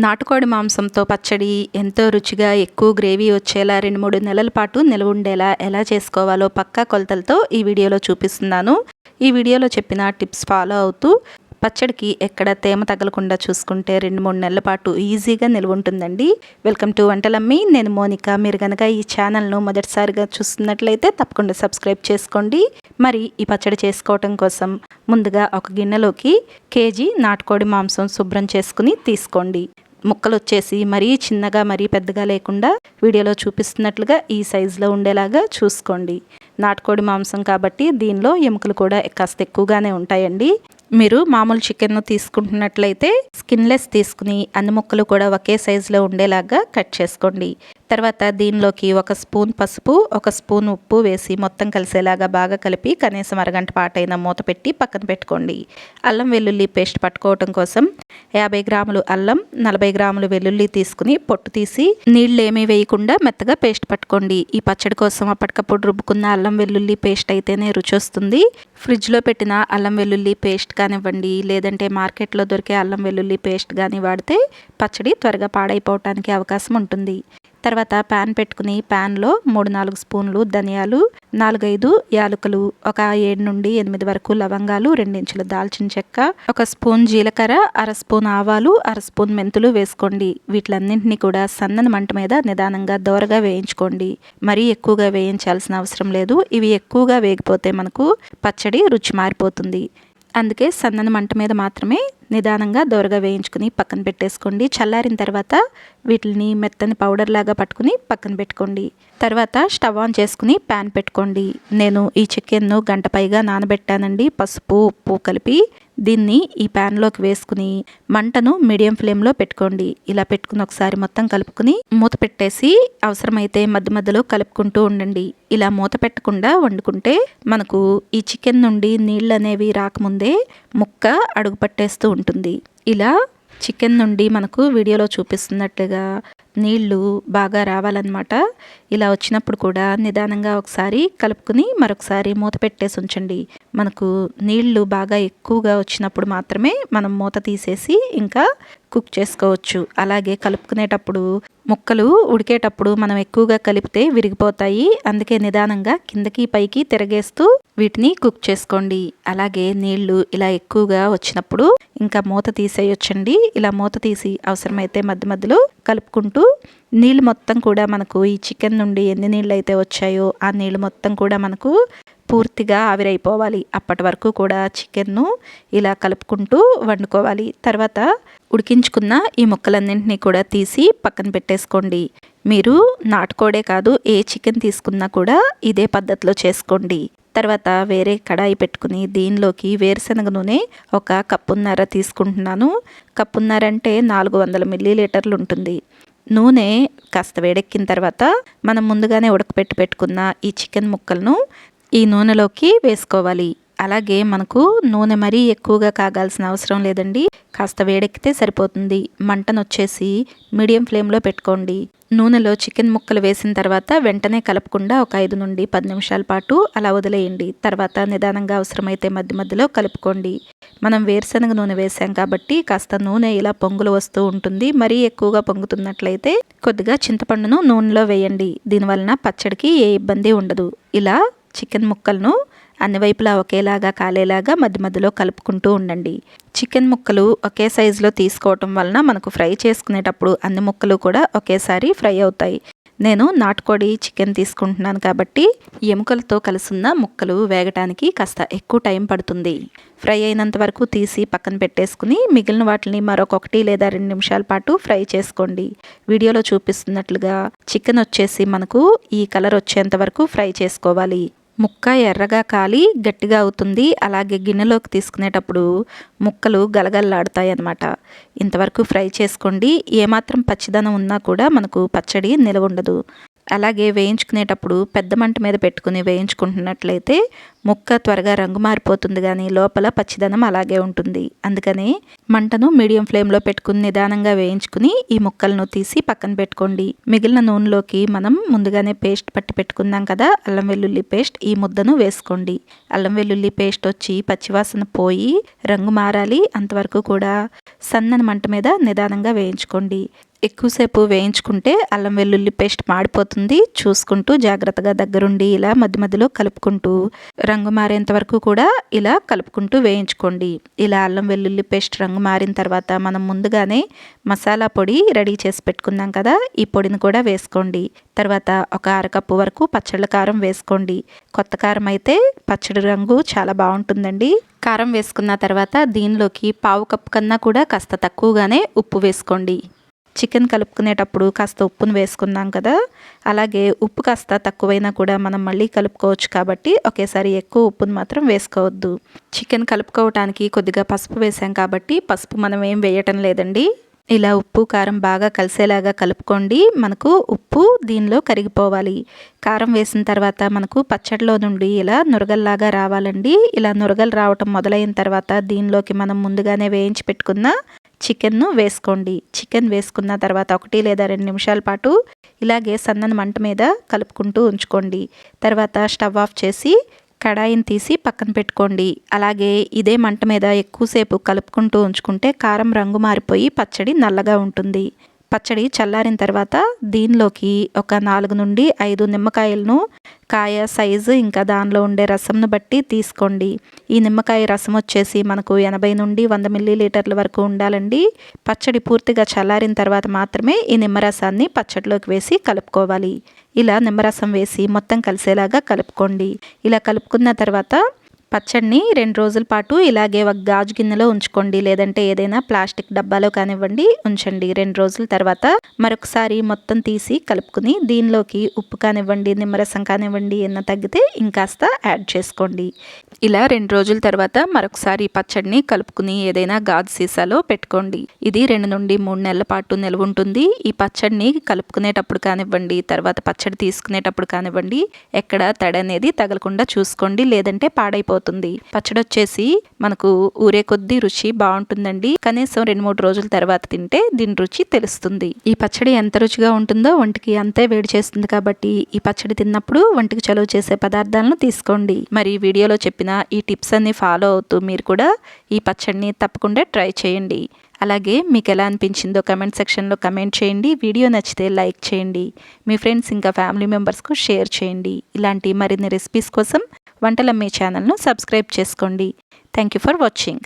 నాటుకోడి మాంసంతో పచ్చడి ఎంతో రుచిగా ఎక్కువ గ్రేవీ వచ్చేలా 2-3 నెలల పాటు నిల్వ ఉండేలా ఎలా చేసుకోవాలో పక్కా కొలతలతో ఈ వీడియోలో చూపిస్తున్నాను. ఈ వీడియోలో చెప్పిన టిప్స్ ఫాలో అవుతూ పచ్చడికి ఎక్కడ తేమ తగలకుండా చూసుకుంటే 2-3 నెలల పాటు ఈజీగా నిల్వ ఉంటుందండి. Welcome to Vantalammi. నేను మోనిక. మీరు కనుక ఈ ఛానల్ను మొదటిసారిగా చూస్తున్నట్లయితే తప్పకుండా సబ్స్క్రైబ్ చేసుకోండి. మరి ఈ పచ్చడి చేసుకోవటం కోసం ముందుగా ఒక గిన్నెలోకి కేజీ నాటుకోడి మాంసం శుభ్రం చేసుకుని తీసుకోండి. ముక్కలు వచ్చేసి మరీ చిన్నగా మరీ పెద్దగా లేకుండా వీడియోలో చూపిస్తున్నట్లుగా ఈ సైజులో ఉండేలాగా చూసుకోండి. నాటుకోడి మాంసం కాబట్టి దీనిలో ఎముకలు కూడా కాస్త ఎక్కువగానే ఉంటాయండి. మీరు మామూలు చికెన్ను తీసుకుంటున్నట్లయితే స్కిన్లెస్ తీసుకుని అన్ని ముక్కలు కూడా ఒకే సైజులో ఉండేలాగా కట్ చేసుకోండి. తర్వాత దీనిలోకి 1 స్పూన్ పసుపు, 1 స్పూన్ ఉప్పు వేసి మొత్తం కలిసేలాగా బాగా కలిపి కనీసం అరగంట పాటైన మూత పెట్టి పక్కన పెట్టుకోండి. అల్లం వెల్లుల్లి పేస్ట్ పట్టుకోవటం కోసం 50 గ్రాములు అల్లం, 40 గ్రాములు వెల్లుల్లి తీసుకుని పొట్టు తీసి నీళ్ళు ఏమీ వేయకుండా మెత్తగా పేస్ట్ పట్టుకోండి. ఈ పచ్చడి కోసం అప్పటికప్పుడు రుబ్బుకున్న అల్లం వెల్లుల్లి పేస్ట్ అయితేనే రుచి వస్తుంది. ఫ్రిడ్జ్లో పెట్టిన అల్లం వెల్లుల్లి పేస్ట్ కానివ్వండి, లేదంటే మార్కెట్లో దొరికే అల్లం వెల్లుల్లి పేస్ట్ కానీ వాడితే పచ్చడి త్వరగా పాడైపోవటానికి అవకాశం ఉంటుంది. తర్వాత ప్యాన్ పెట్టుకుని ప్యాన్లో 3-4 స్పూన్లు ధనియాలు, 4-5 యాలకులు, ఒక 7-8 వరకు లవంగాలు, 2 ఇంచుల దాల్చిన చెక్క, 1 స్పూన్ జీలకర్ర, 1/2 స్పూన్ ఆవాలు, 1/2 స్పూన్ మెంతులు వేసుకోండి. వీటిలన్నింటినీ కూడా సన్నని మంట మీద నిదానంగా దోరగా వేయించుకోండి. మరీ ఎక్కువగా వేయించాల్సిన అవసరం లేదు. ఇవి ఎక్కువగా వేగిపోతే మనకు పచ్చడి రుచి మారిపోతుంది. అందుకే సన్నని మంట మీద మాత్రమే నిదానంగా దోరగా వేయించుకుని పక్కన పెట్టేసుకోండి. చల్లారిన తర్వాత వీటిని మెత్తని పౌడర్ లాగా పట్టుకుని పక్కన పెట్టుకోండి. తర్వాత స్టవ్ ఆన్ చేసుకుని ప్యాన్ పెట్టుకోండి. నేను ఈ చికెన్ను గంట పైగా నానబెట్టానండి, పసుపు ఉప్పు కలిపి. దీన్ని ఈ ప్యాన్లోకి వేసుకుని మంటను మీడియం ఫ్లేమ్లో పెట్టుకోండి. ఇలా పెట్టుకుని ఒకసారి మొత్తం కలుపుకుని మూత పెట్టేసి అవసరమైతే మధ్య మధ్యలో కలుపుకుంటూ ఉండండి. ఇలా మూత పెట్టకుండా వండుకుంటే మనకు ఈ చికెన్ నుండి నీళ్ళు అనేవి రాకముందే ముక్క అడుగు పట్టేస్తూ ఉంటుంది. ఇలా చికెన్ నుండి మనకు వీడియోలో చూపిస్తున్నట్టుగా నీళ్లు బాగా రావాలన్నమాట. ఇలా వచ్చినప్పుడు కూడా నిదానంగా ఒకసారి కలుపుకుని మరొకసారి మూత పెట్టేసి ఉంచండి. మనకు నీళ్లు బాగా ఎక్కువగా వచ్చినప్పుడు మాత్రమే మనం మూత తీసేసి ఇంకా కుక్ చేసుకోవచ్చు. అలాగే కలుపుకునేటప్పుడు ముక్కలు ఉడికేటప్పుడు మనం ఎక్కువగా కలిపితే విరిగిపోతాయి. అందుకే నిదానంగా కిందకి పైకి తిరగేస్తూ వీటిని కుక్ చేసుకోండి. అలాగే నీళ్లు ఇలా ఎక్కువగా వచ్చినప్పుడు ఇంకా మూత తీసేయొచ్చండి. ఇలా మూత తీసి అవసరమైతే మధ్య మధ్యలో కలుపుకుంటూ నీళ్ళు మొత్తం కూడా మనకు ఈ చికెన్ నుండి ఎన్ని నీళ్ళు అయితే వచ్చాయో ఆ నీళ్ళు మొత్తం కూడా మనకు పూర్తిగా ఆవిరైపోవాలి. అప్పటి వరకు కూడా చికెన్ను ఇలా కలుపుకుంటూ వండుకోవాలి. తర్వాత ఉడికించుకున్న ఈ ముక్కలన్నింటినీ కూడా తీసి పక్కన పెట్టేసుకోండి. మీరు నాటుకోడే కాదు ఏ చికెన్ తీసుకున్నా కూడా ఇదే పద్ధతిలో చేసుకోండి. తర్వాత వేరే కడాయి పెట్టుకుని దీనిలోకి వేరుశనగ నూనె 1 కప్పున్నర తీసుకుంటున్నాను. కప్పున్నర అంటే 400 మిల్లీలీటర్లు ఉంటుంది. నూనె కాస్త వేడెక్కిన తర్వాత మనం ముందుగానే ఉడకపెట్టి పెట్టుకున్న ఈ చికెన్ ముక్కలను ఈ నూనెలోకి వేసుకోవాలి. అలాగే మనకు నూనె మరీ ఎక్కువగా కాగాల్సిన అవసరం లేదండి. కాస్త వేడెక్కితే సరిపోతుంది. మంటను వచ్చేసి మీడియం ఫ్లేమ్లో పెట్టుకోండి. నూనెలో చికెన్ ముక్కలు వేసిన తర్వాత వెంటనే కలపకుండా ఒక 5-10 నిమిషాల పాటు అలా వదిలేయండి. తర్వాత నిదానంగా అవసరమైతే మధ్య మధ్యలో కలుపుకోండి. మనం వేరుశనగ నూనె వేసాం కాబట్టి కాస్త నూనె ఇలా పొంగులు వస్తూ ఉంటుంది. మరీ ఎక్కువగా పొంగుతున్నట్లయితే కొద్దిగా చింతపండును నూనెలో వేయండి. దీనివలన పచ్చడికి ఏ ఇబ్బంది ఉండదు. ఇలా చికెన్ ముక్కలను అన్ని వైపులా ఒకేలాగా కాలేలాగా మధ్య మధ్యలో కలుపుకుంటూ ఉండండి. చికెన్ ముక్కలు ఒకే సైజులో తీసుకోవటం వలన మనకు ఫ్రై చేసుకునేటప్పుడు అన్ని ముక్కలు కూడా ఒకేసారి ఫ్రై అవుతాయి. నేను నాటుకోడి చికెన్ తీసుకుంటున్నాను కాబట్టి ఎముకలతో కలిసిన ముక్కలు వేగటానికి కాస్త ఎక్కువ టైం పడుతుంది. ఫ్రై అయినంత వరకు తీసి పక్కన పెట్టేసుకుని మిగిలిన వాటిని మరొక 1 లేదా 2 నిమిషాల పాటు ఫ్రై చేసుకోండి. వీడియోలో చూపిస్తున్నట్లుగా చికెన్ వచ్చేసి మనకు ఈ కలర్ వచ్చేంత వరకు ఫ్రై చేసుకోవాలి. ముక్క ఎర్రగా కాలి గట్టిగా అవుతుంది. అలాగే గిన్నెలోకి తీసుకునేటప్పుడు ముక్కలు గలగలలాడుతాయి అన్నమాట. ఇంతవరకు ఫ్రై చేసుకోండి. ఏమాత్రం పచ్చిదనం ఉన్నా కూడా మనకు పచ్చడి నిలవ ఉండదు. అలాగే వేయించుకునేటప్పుడు పెద్ద మంట మీద పెట్టుకుని వేయించుకుంటున్నట్లయితే ముక్క త్వరగా రంగు మారిపోతుంది కానీ లోపల పచ్చిదనం అలాగే ఉంటుంది. అందుకని మంటను మీడియం ఫ్లేమ్లో పెట్టుకుని నిదానంగా వేయించుకుని ఈ ముక్కలను తీసి పక్కన పెట్టుకోండి. మిగిలిన నూనెలోకి మనం ముందుగానే పేస్ట్ పట్టి పెట్టుకున్నాం కదా, అల్లం వెల్లుల్లి పేస్ట్, ఈ ముద్దను వేసుకోండి. అల్లం వెల్లుల్లి పేస్ట్ వచ్చి పచ్చివాసన పోయి రంగు మారాలి, అంతవరకు కూడా సన్నని మంట మీద నిదానంగా వేయించుకోండి. ఎక్కువసేపు వేయించుకుంటే అల్లం వెల్లుల్లి పేస్ట్ మాడిపోతుంది. చూసుకుంటూ జాగ్రత్తగా దగ్గరుండి ఇలా మధ్య మధ్యలో కలుపుకుంటూ రంగు మారేంత వరకు కూడా ఇలా కలుపుకుంటూ వేయించుకోండి. ఇలా అల్లం వెల్లుల్లి పేస్ట్ రంగు మారిన తర్వాత మనం ముందుగానే మసాలా పొడి రెడీ చేసి పెట్టుకున్నాం కదా, ఈ పొడిని కూడా వేసుకోండి. తర్వాత ఒక అరకప్పు వరకు పచ్చళ్ళ కారం వేసుకోండి. కొత్త కారం అయితే పచ్చడి రంగు చాలా బాగుంటుందండి. కారం వేసుకున్న తర్వాత దీనిలోకి పావు కప్పు కన్నా కూడా కాస్త తక్కువగానే ఉప్పు వేసుకోండి. చికెన్ కలుపుకునేటప్పుడు కాస్త ఉప్పును వేసుకున్నాం కదా, అలాగే ఉప్పు కాస్త తక్కువైనా కూడా మనం మళ్ళీ కలుపుకోవచ్చు కాబట్టి ఒకేసారి ఎక్కువ ఉప్పును మాత్రం వేసుకోవద్దు. చికెన్ కలుపుకోవటానికి కొద్దిగా పసుపు వేసాం కాబట్టి పసుపు మనం ఏం వేయటం లేదండి. ఇలా ఉప్పు కారం బాగా కలిసేలాగా కలుపుకోండి. మనకు ఉప్పు దీనిలో కరిగిపోవాలి. కారం వేసిన తర్వాత మనకు పచ్చడిలో నుండి ఇలా నురగల్లాగా రావాలండి. ఇలా నురగలు రావటం మొదలైన తర్వాత దీనిలోకి మనం ముందుగానే వేయించి పెట్టుకున్న చికెన్ను వేసుకోండి. చికెన్ వేసుకున్న తర్వాత 1 లేదా 2 నిమిషాల పాటు ఇలాగే సన్నని మంట మీద కలుపుకుంటూ ఉంచుకోండి. తర్వాత స్టవ్ ఆఫ్ చేసి కడాయిని తీసి పక్కన పెట్టుకోండి. అలాగే ఇదే మంట మీద ఎక్కువసేపు కలుపుకుంటూ ఉంచుకుంటే కారం రంగు మారిపోయి పచ్చడి నల్లగా ఉంటుంది. పచ్చడి చల్లారిన తర్వాత దీనిలోకి ఒక 4 నుండి 5 నిమ్మకాయలను కాయ సైజు ఇంకా దానిలో ఉండే రసంను బట్టి తీసుకోండి. ఈ నిమ్మకాయ రసం వచ్చేసి మనకు 80 నుండి 100 మిల్లీలీటర్ల వరకు ఉండాలండి. పచ్చడి పూర్తిగా చల్లారిన తర్వాత మాత్రమే ఈ నిమ్మరసాన్ని పచ్చడిలోకి వేసి కలుపుకోవాలి. ఇలా నిమ్మరసం వేసి మొత్తం కలిసేలాగా కలుపుకోండి. ఇలా కలుపుకున్న తర్వాత పచ్చడిని 2 రోజుల పాటు ఇలాగే ఒక గాజు గిన్నెలో ఉంచుకోండి, లేదంటే ఏదైనా ప్లాస్టిక్ డబ్బాలో కానివ్వండి ఉంచండి. 2 రోజుల తర్వాత మరొకసారి మొత్తం తీసి కలుపుకుని దీనిలోకి ఉప్పు కానివ్వండి, నిమ్మరసం కానివ్వండి ఏమైనా తగ్గితే ఇంకాస్త యాడ్ చేసుకోండి. ఇలా 2 రోజుల తర్వాత మరొకసారి పచ్చడిని కలుపుకుని ఏదైనా గాజు సీసాలో పెట్టుకోండి. ఇది 2 నుండి 3 నెలల పాటు నిల్వ ఉంటుంది. ఈ పచ్చడిని కలుపుకునేటప్పుడు కానివ్వండి, తర్వాత పచ్చడి తీసుకునేటప్పుడు కానివ్వండి ఎక్కడ తడి అనేది తగలకుండా చూసుకోండి, లేదంటే పాడైపోతుంది. పచ్చడి వచ్చేసి మనకు ఊరే కొద్దీ రుచి బాగుంటుందండి. కనీసం 2-3 రోజుల తర్వాత తింటే దీని రుచి తెలుస్తుంది. ఈ పచ్చడి ఎంత రుచిగా ఉంటుందో ఒంటికి అంతే వేడి చేస్తుంది కాబట్టి ఈ పచ్చడి తిన్నప్పుడు ఒంటికి చలువ చేసే పదార్థాలను తీసుకోండి. మరి వీడియోలో చెప్పిన ఈ టిప్స్ అన్ని ఫాలో అవుతూ మీరు కూడా ఈ పచ్చడిని తప్పకుండా ట్రై చేయండి. అలాగే మీకు ఎలా అనిపించిందో కమెంట్ సెక్షన్లో కమెంట్ చేయండి. వీడియో నచ్చితే లైక్ చేయండి. మీ ఫ్రెండ్స్ ఇంకా ఫ్యామిలీ మెంబర్స్కు షేర్ చేయండి. ఇలాంటి మరిన్ని రెసిపీస్ కోసం వంటలమ్మే ఛానల్ను సబ్స్క్రైబ్ చేసుకోండి. Thank you for watching.